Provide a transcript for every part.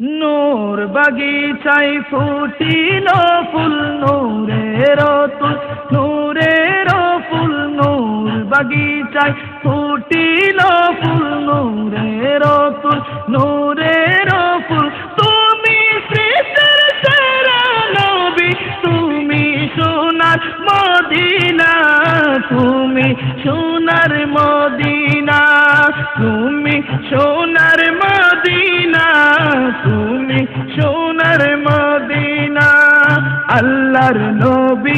নূর বাগিচায় ফুটিল ফুল নূরের তুল নূরের ফুল নূর বাগিচায় ফুটিল ফুল নূরের তুল নূরের ফুল তুমি সৃষ্টির সেরা নবী তুমি সোনার মদিনা তুমি সোনার মদিনা তুমি সোনার মদিনা তুমি সোনার মদিনা আল্লাহর নবী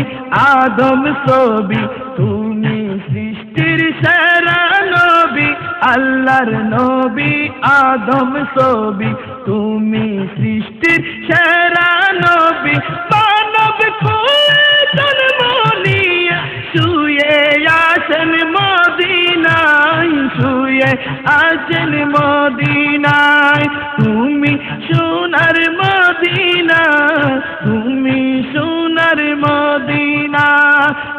আদম ছবি তুমি সৃষ্টির সেরা নবী আল্লাহর নবী আদম ছবি তুমি সৃষ্টির সেরা নবী মানব কোলে জন্ম নিয়ে শুয়ে আছেন মদিনায় শুয়ে আছেন মদিনায় তুমি সোনার মদিনা তুমি সোনার মদিনা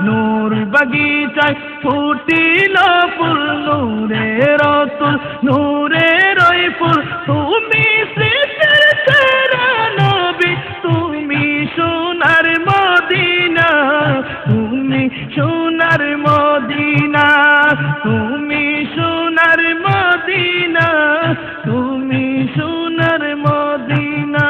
নূর বাগিচায় ফুটিল ফুল নূরের তুল নূরের ফুল তুমি সৃষ্টির সেরা নবী তুমি সোনার মদিনা তুমি সোনার মদিনা তুমি সোনার মদিনা তুমি সোনার মদিনা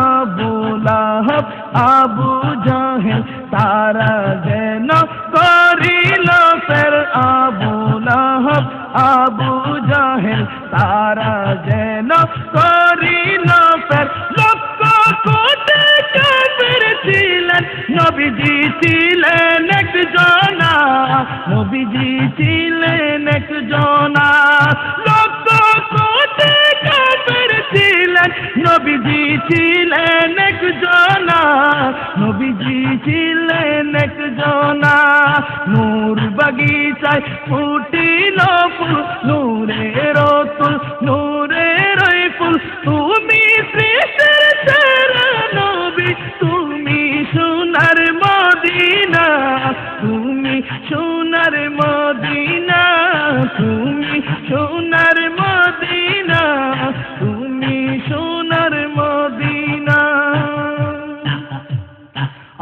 আবু লাহাব আবু জাহেল তারা যেন করিল ফের আবু লাহাব আবু জাহেল তারা যেন করিল ফের লক্ষ কোটি কাফির ছিলেন নবীজি ছিলেন একজনা নবীজি ছিলেন একজনা লক্ষ কোটি কাফির ছিলেন নবীজি ছিলেন একজনা নবীজি ছিলেন একজনা নূর বাগিচায় ফুটিল ফুল নূরের তুল নূরের ফুল তুমি সৃষ্টির সেরা নবী তুমি সোনার মদিনা তুমি সোনার মদিনা তুমি সোনার মদিনা তুমি সোনার মদিনা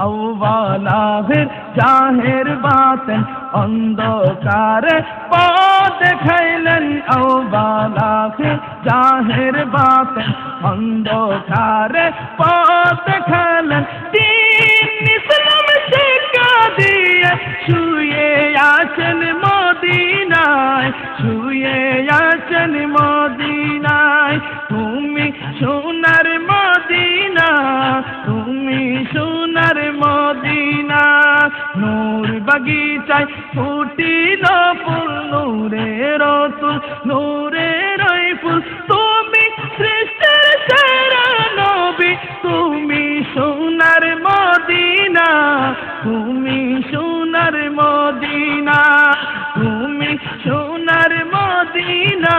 আওয়ালাহের জাহের বাতেন অন্ধকারে পথ দেখাইলেন আওয়ালাহের জাহের বাতেন অন্ধকারে পথ দেখাইলেন দিন ইসলাম শিক্ষা দিয়ে শুয়ে আছেন মদিনায় শুয়ে আছেন মদিনায় তুমি সোনার মদিনা তুমি সোনার মদিনা নূর বাগিচায় ফুটিল ফুল নূরের তুল নূরের ফুল তুমি সৃষ্টির সেরা নবী তুমি সোনার মদিনা তুমি সোনার মদিনা তুমি সোনার মদিনা